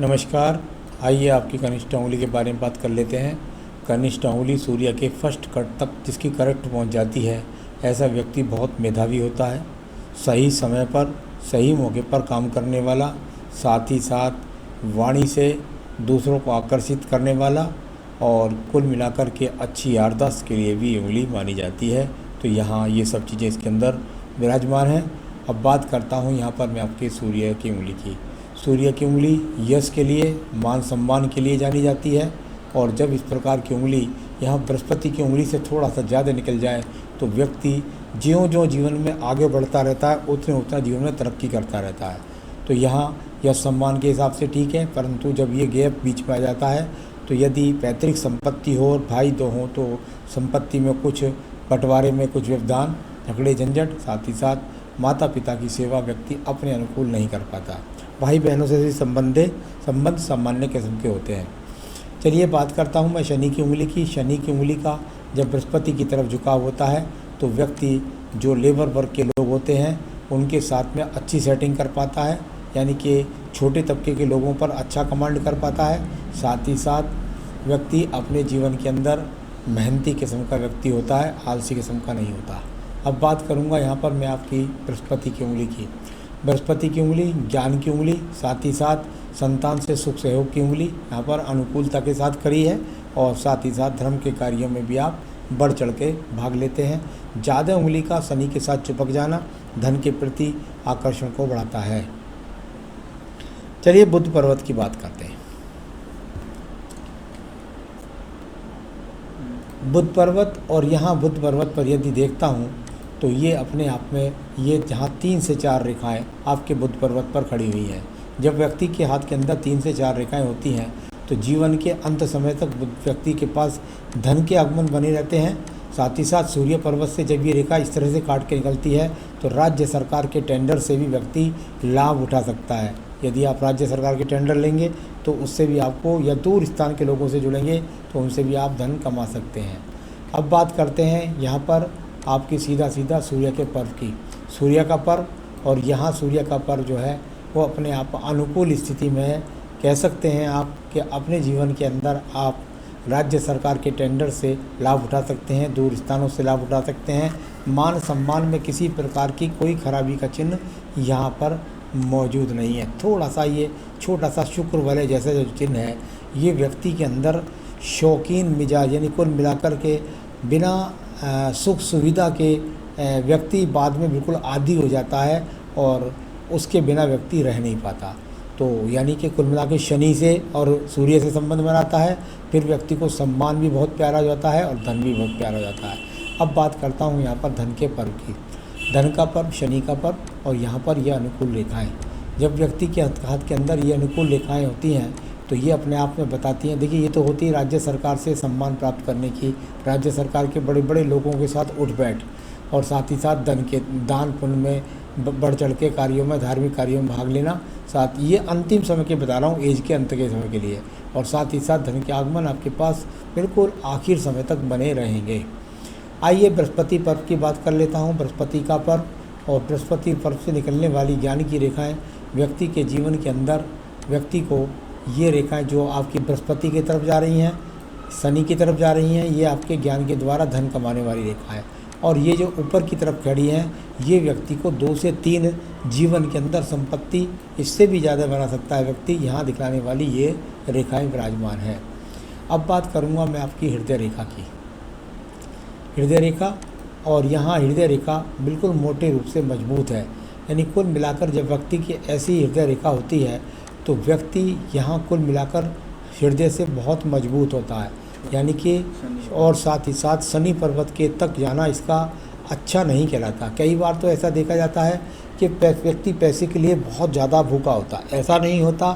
नमस्कार। आइए आपकी कनिष्ठ अंगुली के बारे में बात कर लेते हैं। कनिष्ठ अंगुली सूर्य के फर्स्ट कट तक जिसकी करेक्ट पहुंच जाती है, ऐसा व्यक्ति बहुत मेधावी होता है, सही समय पर सही मौके पर काम करने वाला, साथ ही साथ वाणी से दूसरों को आकर्षित करने वाला और कुल मिलाकर के अच्छी याददाश्त के लिए भी उंगली मानी जाती है। तो यहाँ ये सब चीज़ें इसके अंदर विराजमान हैं। अब बात करता हूँ यहाँ पर मैं आपके सूर्य की उंगली की। सूर्य की उंगली यश के लिए, मान सम्मान के लिए जानी जाती है। और जब इस प्रकार की उंगली यहाँ बृहस्पति की उंगली से थोड़ा सा ज़्यादा निकल जाए तो व्यक्ति ज्यों-ज्यों जीवन में आगे बढ़ता रहता है उतने उतना जीवन में तरक्की करता रहता है। तो यहाँ यश सम्मान के हिसाब से ठीक है, परंतु जब ये गैप बीच में आ जाता है तो यदि पैतृक संपत्ति हो और भाई दो हों तो संपत्ति में कुछ बंटवारे में कुछ व्यवधान, झगड़े झंझट, साथ ही साथ माता पिता की सेवा व्यक्ति अपने अनुकूल नहीं कर पाता। भाई बहनों से संबंध सामान्य किस्म के होते हैं। चलिए बात करता हूँ मैं शनि की उंगली की। शनि की उंगली का जब बृहस्पति की तरफ झुकाव होता है तो व्यक्ति जो लेबर वर्ग के लोग होते हैं उनके साथ में अच्छी सेटिंग कर पाता है, यानी कि छोटे तबके के लोगों पर अच्छा कमांड कर पाता है। साथ ही साथ व्यक्ति अपने जीवन के अंदर मेहनती किस्म का व्यक्ति होता है, आलसी किस्म का नहीं होता। अब बात करूँगा यहाँ पर मैं आपकी बृहस्पति की उंगली की। बृहस्पति की उंगली ज्ञान की उंगली, साथ ही साथ संतान से सुख सहयोग की उंगली यहाँ पर अनुकूलता के साथ खड़ी है। और साथ ही साथ धर्म के कार्यों में भी आप बढ़ चढ़ के भाग लेते हैं। ज़्यादा उंगली का शनि के साथ चिपक जाना धन के प्रति आकर्षण को बढ़ाता है। चलिए बुध पर्वत की बात करते हैं। बुध पर्वत, और यहाँ बुध पर्वत पर यदि देखता हूँ तो ये अपने आप में ये जहाँ 3 से 4 रेखाएं आपके बुध पर्वत पर खड़ी हुई हैं। जब व्यक्ति के हाथ के अंदर 3 से 4 रेखाएं होती हैं तो जीवन के अंत समय तक व्यक्ति के पास धन के आगमन बने रहते हैं। साथ ही साथ सूर्य पर्वत से जब ये रेखा इस तरह से काट के निकलती है तो राज्य सरकार के टेंडर से भी व्यक्ति लाभ उठा सकता है। यदि आप राज्य सरकार के टेंडर लेंगे तो उससे भी आपको, या दूर स्थान के लोगों से जुड़ेंगे तो उनसे भी आप धन कमा सकते हैं। अब बात करते हैं यहाँ पर आपकी सीधा सूर्य के पर्व की। सूर्य का पर्व, और यहाँ सूर्य का पर्व जो है वो अपने आप अनुकूल स्थिति में है। कह सकते हैं आप कि अपने जीवन के अंदर आप राज्य सरकार के टेंडर से लाभ उठा सकते हैं, दूर स्थानों से लाभ उठा सकते हैं। मान सम्मान में किसी प्रकार की कोई खराबी का चिन्ह यहाँ पर मौजूद नहीं है। थोड़ा सा ये छोटा सा शुक्र वाले जैसा जो चिन्ह है, ये व्यक्ति के अंदर शौकीन मिजाज, यानी कुल मिलाकर के बिना सुख सुविधा के व्यक्ति बाद में बिल्कुल आदी हो जाता है और उसके बिना व्यक्ति रह नहीं पाता। तो यानी कि कुल मिला के शनि से और सूर्य से संबंध बनाता है, फिर व्यक्ति को सम्मान भी बहुत प्यारा हो जाता है और धन भी बहुत प्यारा हो जाता है। अब बात करता हूँ यहाँ पर धन के पर्व की। धन का पर्व, शनि का पर्व, और यहाँ पर ये अनुकूल रेखाएँ, जब व्यक्ति के हाथ के अंदर ये अनुकूल रेखाएँ होती हैं तो ये अपने आप में बताती हैं। देखिए, ये तो होती है राज्य सरकार से सम्मान प्राप्त करने की, राज्य सरकार के बड़े बड़े लोगों के साथ उठ बैठ, और साथ ही साथ धन के दान पुण्य में बढ़ चढ़ के कार्यों में, धार्मिक कार्यों में भाग लेना। साथ ये अंतिम समय के बता रहा हूँ, एज के अंत के समय के लिए। और साथ ही साथ धन के आगमन आपके पास बिल्कुल आखिर समय तक बने रहेंगे। आइए बृहस्पति पर्व की बात कर लेता हूँ। बृहस्पति का पर्व और बृहस्पति पर्व से निकलने वाली ज्ञान की रेखाएँ व्यक्ति के जीवन के अंदर, व्यक्ति को ये रेखाएं जो आपकी बृहस्पति की तरफ जा रही हैं, शनि की तरफ जा रही हैं, ये आपके ज्ञान के द्वारा धन कमाने वाली रेखा है। और ये जो ऊपर की तरफ खड़ी हैं, ये व्यक्ति को 2 से 3 जीवन के अंदर संपत्ति, इससे भी ज़्यादा बना सकता है व्यक्ति। यहाँ दिखलाने वाली ये रेखाएं विराजमान हैं। अब बात करूँगा मैं आपकी हृदय रेखा की। हृदय रेखा, और यहाँ हृदय रेखा बिल्कुल मोटे रूप से मजबूत है, यानी कुल मिलाकर जब व्यक्ति की ऐसी हृदय रेखा होती है तो व्यक्ति यहाँ कुल मिलाकर हृदय से बहुत मजबूत होता है, यानी कि, और साथ ही साथ शनि पर्वत के तक जाना इसका अच्छा नहीं कहलाता। कई बार तो ऐसा देखा जाता है कि व्यक्ति पैसे के लिए बहुत ज़्यादा भूखा होता है। ऐसा नहीं होता,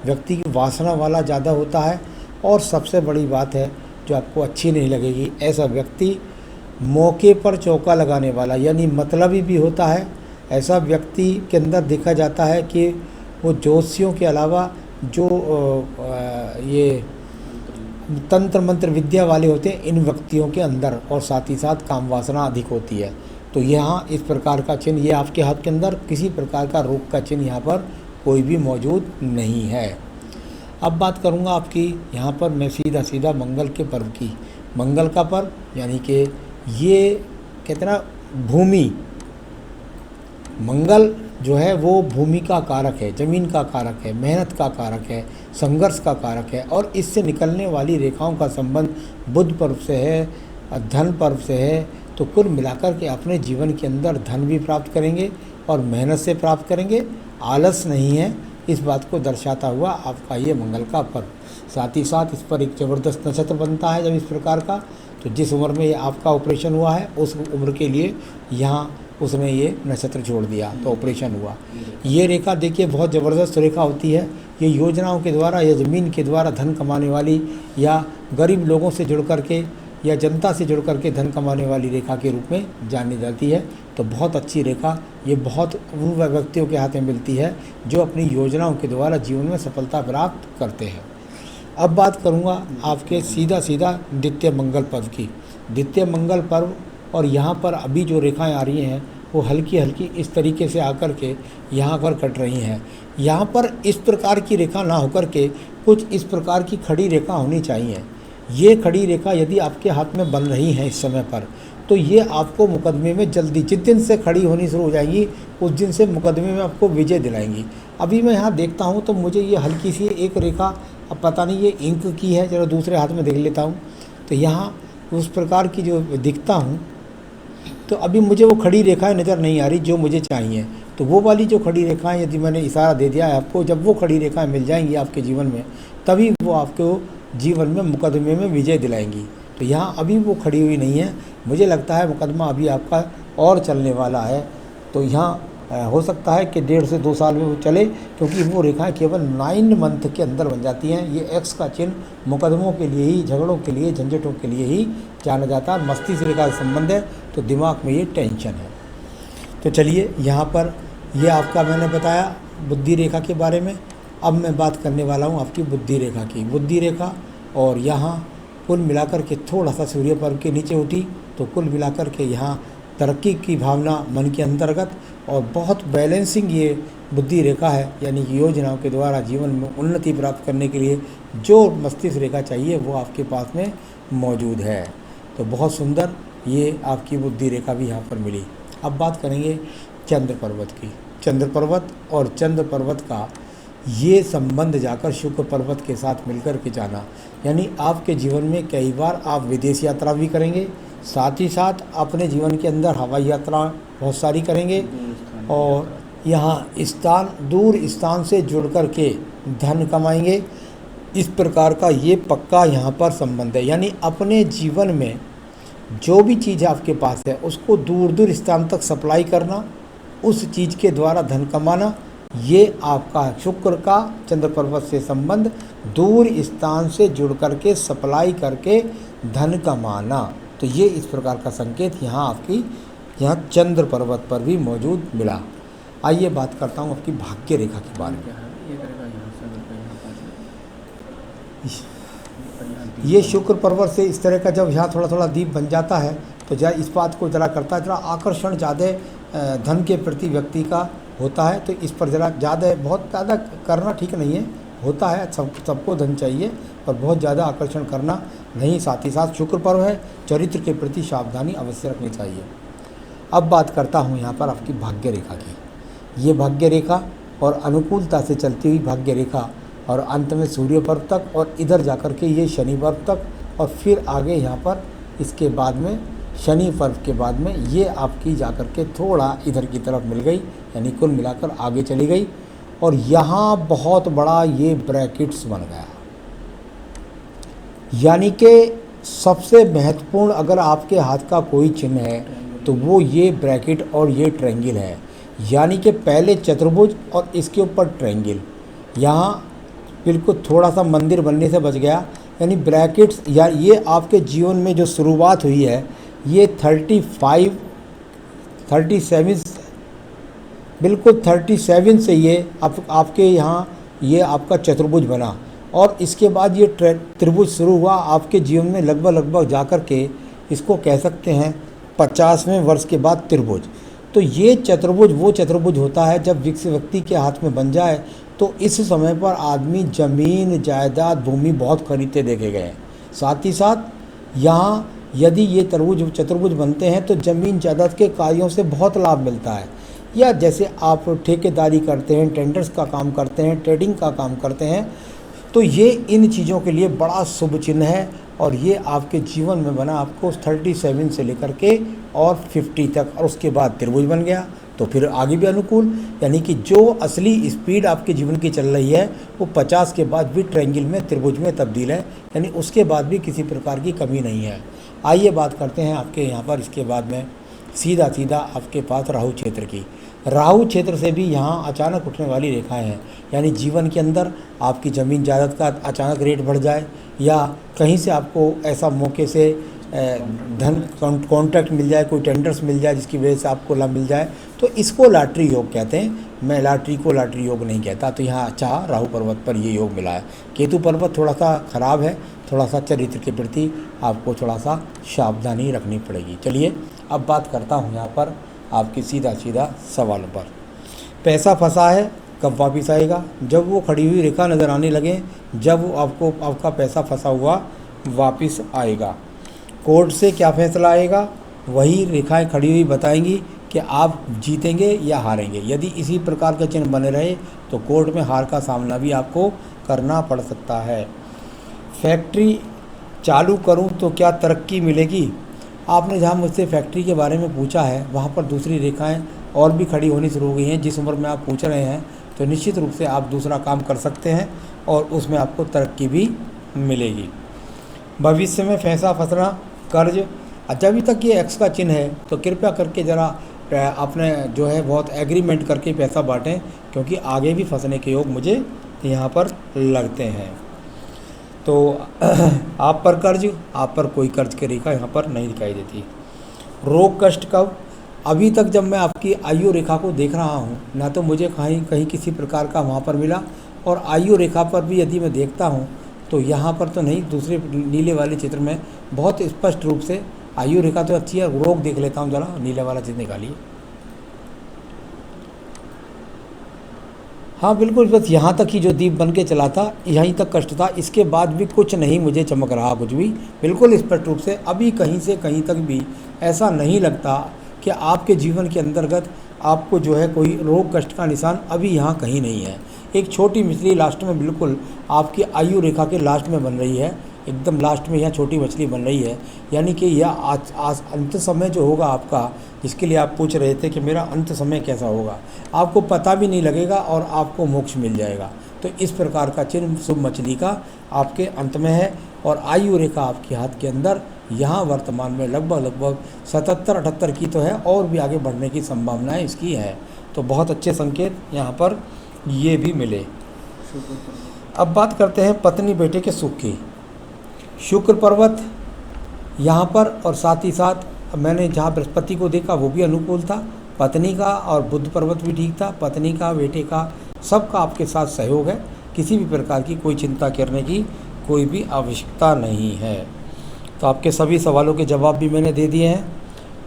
व्यक्ति की वासना वाला ज़्यादा होता है। और सबसे बड़ी बात है जो आपको अच्छी नहीं लगेगी, ऐसा व्यक्ति मौके पर चौका लगाने वाला, यानी मतलबी भी होता है। ऐसा व्यक्ति के अंदर देखा जाता है कि वो ज्योतिषियों के अलावा जो ये तंत्र मंत्र विद्या वाले होते हैं, इन व्यक्तियों के अंदर, और साथ ही साथ काम वासना अधिक होती है। तो यहाँ इस प्रकार का चिन्ह, ये आपके हाथ के अंदर किसी प्रकार का रोग का चिन्ह यहाँ पर कोई भी मौजूद नहीं है। अब बात करूंगा आपकी यहाँ पर मैं सीधा सीधा मंगल के पर्व की। मंगल का पर्व यानी कि ये कहते हैं ना भूमि, मंगल जो है वो भूमि का कारक है, ज़मीन का कारक है, मेहनत का कारक है, संघर्ष का कारक है, और इससे निकलने वाली रेखाओं का संबंध बुध पर्व से है, धन पर्व से है। तो कुल मिलाकर के अपने जीवन के अंदर धन भी प्राप्त करेंगे और मेहनत से प्राप्त करेंगे, आलस नहीं है, इस बात को दर्शाता हुआ आपका ये मंगल का पर्व। साथ ही साथ इस पर एक ज़बरदस्त नक्षत्र बनता है जब इस प्रकार का, तो जिस उम्र में ये आपका ऑपरेशन हुआ है उस उम्र के लिए यहाँ उसने ये नक्षत्र छोड़ दिया तो ऑपरेशन हुआ। ये रेखा देखिए बहुत ज़बरदस्त रेखा होती है। ये योजनाओं के द्वारा या ज़मीन के द्वारा धन कमाने वाली या गरीब लोगों से जुड़ करके या जनता से जुड़ करके धन कमाने वाली रेखा के रूप में जानी जाती है। तो बहुत अच्छी रेखा ये बहुत उन व्यक्तियों के हाथ में मिलती है जो अपनी योजनाओं के द्वारा जीवन में सफलता प्राप्त करते हैं। अब बात करूँगा आपके सीधा सीधा द्वितीय मंगल पर्व की। द्वितीय मंगल पर्व और यहाँ पर अभी जो रेखाएं आ रही हैं वो हल्की हल्की इस तरीके से आकर के यहाँ पर कट रही हैं। यहाँ पर इस प्रकार की रेखा ना होकर के कुछ इस प्रकार की खड़ी रेखा होनी चाहिए। ये खड़ी रेखा यदि आपके हाथ में बन रही हैं इस समय पर, तो ये आपको मुकदमे में जल्दी, जिस दिन से खड़ी होनी शुरू हो जाएंगी उस दिन से मुकदमे में आपको विजय दिलाएंगी। अभी मैं यहाँ देखता हूँ तो मुझे ये हल्की सी एक रेखा, अब पता नहीं ये इंक की है, जरा दूसरे हाथ में देख लेता हूँ। तो यहाँ उस प्रकार की जो दिखता हूँ, तो अभी मुझे वो खड़ी रेखाएं नज़र नहीं आ रही जो मुझे चाहिए। तो वो वाली जो खड़ी रेखाएं, यदि मैंने इशारा दे दिया है आपको, जब वो खड़ी रेखाएं मिल जाएंगी आपके जीवन में, तभी वो आपको जीवन में मुकदमे में विजय दिलाएंगी। तो यहाँ अभी वो खड़ी हुई नहीं है, मुझे लगता है मुकदमा अभी आपका और चलने वाला है। तो यहाँ हो सकता है कि 1.5 से 2 साल में वो चले, क्योंकि वो रेखाएं केवल 9 मंथ के अंदर बन जाती हैं। ये एक्स का चिन्ह मुकदमों के लिए ही, झगड़ों के लिए, झंझटों के लिए ही जाना जाता है। मस्तिष्क रेखा का संबंध है तो दिमाग में ये टेंशन है। तो चलिए यहाँ पर ये आपका मैंने बताया बुद्धि रेखा के बारे में। अब मैं बात करने वाला हूँ आपकी बुद्धि रेखा की। बुद्धि रेखा और यहाँ कुल मिलाकर के थोड़ा सा सूर्य पर्व के नीचे उठी, तो कुल मिलाकर के यहाँ तरक्की की भावना मन के अंतर्गत और बहुत बैलेंसिंग ये बुद्धि रेखा है, यानी कि योजनाओं के द्वारा जीवन में उन्नति प्राप्त करने के लिए जो मस्तिष्क रेखा चाहिए वो आपके पास में मौजूद है। तो बहुत सुंदर ये आपकी बुद्धि रेखा भी यहाँ पर मिली। अब बात करेंगे चंद्र पर्वत की। चंद्र पर्वत और चंद्र पर्वत का ये संबंध जाकर शुक्र पर्वत के साथ मिलकर के जाना, यानी आपके जीवन में कई बार आप विदेश यात्रा भी करेंगे, साथ ही साथ अपने जीवन के अंदर हवाई यात्रा बहुत सारी करेंगे और यहाँ स्थान दूर स्थान से जुड़ कर के धन कमाएंगे। इस प्रकार का ये पक्का यहाँ पर संबंध है, यानी अपने जीवन में जो भी चीज़ आपके पास है उसको दूर दूर स्थान तक सप्लाई करना, उस चीज़ के द्वारा धन कमाना, ये आपका शुक्र का चंद्र पर्वत से संबंध, दूर स्थान से जुड़ करके सप्लाई करके धन कमाना। तो ये इस प्रकार का संकेत यहाँ आपकी यहाँ चंद्र पर्वत पर भी मौजूद मिला। आइए बात करता हूँ आपकी भाग्य रेखा के बारे में। ये शुक्र पर्वत से इस तरह का जब यहाँ थोड़ा थोड़ा दीप बन जाता है तो जरा इस बात को जरा करता है, जरा आकर्षण ज़्यादा धन के प्रति व्यक्ति का होता है। तो इस पर ज़रा ज़्यादा, बहुत ज़्यादा करना ठीक नहीं है, होता है सबको धन चाहिए और बहुत ज़्यादा आकर्षण करना नहीं। साथ ही साथ शुक्र पर्व है, चरित्र के प्रति सावधानी अवश्य रखनी चाहिए। अब बात करता हूँ यहाँ पर आपकी भाग्य रेखा की। ये भाग्य रेखा और अनुकूलता से चलती हुई भाग्य रेखा और अंत में सूर्य पर्व तक और इधर जाकर के ये शनि पर्व तक और फिर आगे यहाँ पर इसके बाद में शनि पर्व के बाद में ये आपकी जाकर के थोड़ा इधर की तरफ मिल गई, यानी कुल मिलाकर आगे चली गई। और यहाँ बहुत बड़ा ये ब्रैकेट्स बन गया, यानी कि सबसे महत्वपूर्ण अगर आपके हाथ का कोई चिन्ह है तो वो ये ब्रैकेट और ये ट्रायंगल है। यानी कि पहले चतुर्भुज और इसके ऊपर ट्रायंगल, यहाँ बिल्कुल थोड़ा सा मंदिर बनने से बच गया। यानी ब्रैकेट्स या ये आपके जीवन में जो शुरुआत हुई है ये 37 बिल्कुल 37 से ये आपके यहाँ ये आपका चतुर्भुज बना और इसके बाद ये त्रिभुज शुरू हुआ आपके जीवन में लगभग जाकर के इसको कह सकते हैं 50वें वर्ष के बाद त्रिभुज। तो ये चतुर्भुज वो चतुर्भुज होता है जब व्यक्ति के हाथ में बन जाए तो इस समय पर आदमी ज़मीन जायदाद भूमि बहुत खरीदते देखे गए हैं। साथ ही साथ यहाँ यदि ये तरबूज चतुर्भुज बनते हैं तो ज़मीन जायदाद के कार्यों से बहुत लाभ मिलता है। या जैसे आप ठेकेदारी करते हैं, टेंडर्स का काम करते हैं, ट्रेडिंग का काम करते हैं, तो ये इन चीज़ों के लिए बड़ा शुभ चिन्ह है। और ये आपके जीवन में बना आपको 37 से लेकर के और 50 तक, और उसके बाद त्रिभुज बन गया तो फिर आगे भी अनुकूल। यानी कि जो असली स्पीड आपके जीवन की चल रही है वो 50 के बाद भी ट्रायंगल में त्रिभुज में तब्दील है, यानी उसके बाद भी किसी प्रकार की कमी नहीं है। आइए बात करते हैं आपके यहाँ पर इसके बाद में सीधा आपके पास राहु क्षेत्र की। राहु क्षेत्र से भी यहाँ अचानक उठने वाली रेखाएं हैं, यानी जीवन के अंदर आपकी ज़मीन जायदाद का अचानक रेट बढ़ जाए, या कहीं से आपको ऐसा मौके से धन कॉन्ट्रैक्ट मिल जाए, कोई टेंडर्स मिल जाए जिसकी वजह से आपको लाभ मिल जाए, तो इसको लॉटरी योग कहते हैं। मैं लॉटरी को लॉटरी योग नहीं कहता। तो यहाँ अच्छा राहु पर्वत पर ये योग मिला है। केतु पर्वत थोड़ा सा ख़राब है, थोड़ा सा चरित्र के प्रति आपको थोड़ा सा सावधानी रखनी पड़ेगी। चलिए अब बात करता हूँ यहाँ पर आपके सीधा सवालों पर। पैसा फंसा है, कब वापिस आएगा? जब वो खड़ी हुई रेखा नज़र आने लगे, जब वो आपका पैसा फंसा हुआ वापिस आएगा। कोर्ट से क्या फैसला आएगा, वही रेखाएं खड़ी हुई बताएंगी कि आप जीतेंगे या हारेंगे। यदि इसी प्रकार के चिन्ह बने रहे तो कोर्ट में हार का सामना भी आपको करना पड़ सकता है। फैक्ट्री चालू करूं तो क्या तरक्की मिलेगी? आपने जहां मुझसे फैक्ट्री के बारे में पूछा है वहां पर दूसरी रेखाएं और भी खड़ी होनी शुरू हो गई हैं। जिस उम्र में आप पूछ रहे हैं तो निश्चित रूप से आप दूसरा काम कर सकते हैं और उसमें आपको तरक्की भी मिलेगी। भविष्य में पैसा फंसना, कर्ज, जब अभी तक ये एक्स का चिन्ह है तो कृपया करके ज़रा अपने जो है बहुत एग्रीमेंट करके पैसा बांटें, क्योंकि आगे भी फंसने के योग मुझे यहाँ पर लगते हैं। तो आप पर कर्ज, आप पर कोई कर्ज की रेखा यहाँ पर नहीं दिखाई देती। रोग कष्ट कब? अभी तक जब मैं आपकी आयु रेखा को देख रहा हूँ ना तो मुझे कहीं किसी प्रकार का वहाँ पर मिला, और आयु रेखा पर भी यदि मैं देखता हूँ तो यहाँ पर तो नहीं, दूसरे नीले वाले चित्र में बहुत स्पष्ट रूप से आयु रेखा तो अच्छी है। रोग देख लेता हूँ, जरा नीले वाला चित्र निकालिए। हाँ बिल्कुल, बस यहाँ तक ही जो दीप बन के चला था यहीं तक कष्ट था, इसके बाद भी कुछ नहीं मुझे चमक रहा, कुछ भी बिल्कुल स्पष्ट रूप से। अभी कहीं से कहीं तक भी ऐसा नहीं लगता कि आपके जीवन के अंतर्गत आपको जो है कोई रोग कष्ट का निशान अभी यहाँ कहीं नहीं है। एक छोटी मछली लास्ट में बिल्कुल आपकी आयु रेखा के लास्ट में बन रही है, एकदम लास्ट में यहाँ छोटी मछली बन रही है, यानी कि यह अंत समय जो होगा आपका, जिसके लिए आप पूछ रहे थे कि मेरा अंत समय कैसा होगा, आपको पता भी नहीं लगेगा और आपको मोक्ष मिल जाएगा। तो इस प्रकार का चिन्ह शुभ मछली का आपके अंत में है। और आयु रेखा आपके हाथ के अंदर यहाँ वर्तमान में लगभग 77-78 की तो है, और भी आगे बढ़ने की संभावनाएं इसकी है। तो बहुत अच्छे संकेत यहाँ पर ये भी मिले। अब बात करते हैं पत्नी बेटे के सुख की। शुक्र पर्वत यहाँ पर, और साथ ही साथ मैंने जहाँ बृहस्पति को देखा वो भी अनुकूल था, पत्नी का, और बुध पर्वत भी ठीक था, पत्नी का, बेटे का, सबका आपके साथ सहयोग है। किसी भी प्रकार की कोई चिंता करने की कोई भी आवश्यकता नहीं है। तो आपके सभी सवालों के जवाब भी मैंने दे दिए हैं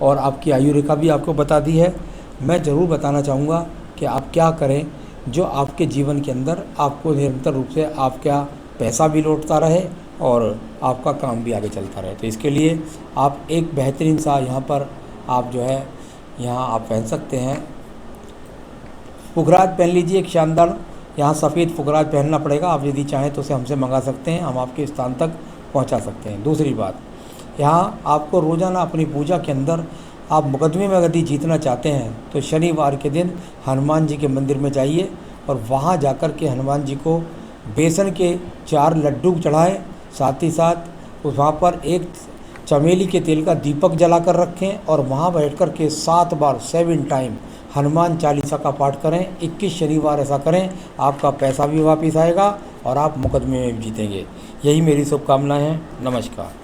और आपकी आयु रेखा भी आपको बता दी है। मैं ज़रूर बताना चाहूँगा कि आप क्या करें जो आपके जीवन के अंदर आपको निरंतर रूप से आपका पैसा भी लौटता रहे और आपका काम भी आगे चलता रहे। तो इसके लिए आप एक बेहतरीन सा यहाँ पर आप जो है यहाँ आप पहन सकते हैं, पुखराज पहन लीजिए एक शानदार। यहाँ सफ़ेद पुखराज पहनना पड़ेगा, आप यदि चाहें तो उसे हमसे मंगा सकते हैं, हम आपके स्थान तक पहुँचा सकते हैं। दूसरी बात, यहाँ आपको रोज़ाना अपनी पूजा के अंदर आप मुकदमे में यदि जीतना चाहते हैं तो शनिवार के दिन हनुमान जी के मंदिर में जाइए और वहाँ जाकर के हनुमान जी को बेसन के 4 लड्डू चढ़ाएं। साथ ही साथ वहाँ पर एक चमेली के तेल का दीपक जला कर रखें और वहाँ बैठ कर के 7 बार 7 टाइम हनुमान चालीसा का पाठ करें। 21 शनिवार ऐसा करें, आपका पैसा भी वापस आएगा और आप मुकदमे में भी जीतेंगे। यही मेरी शुभकामनाएं हैं। नमस्कार।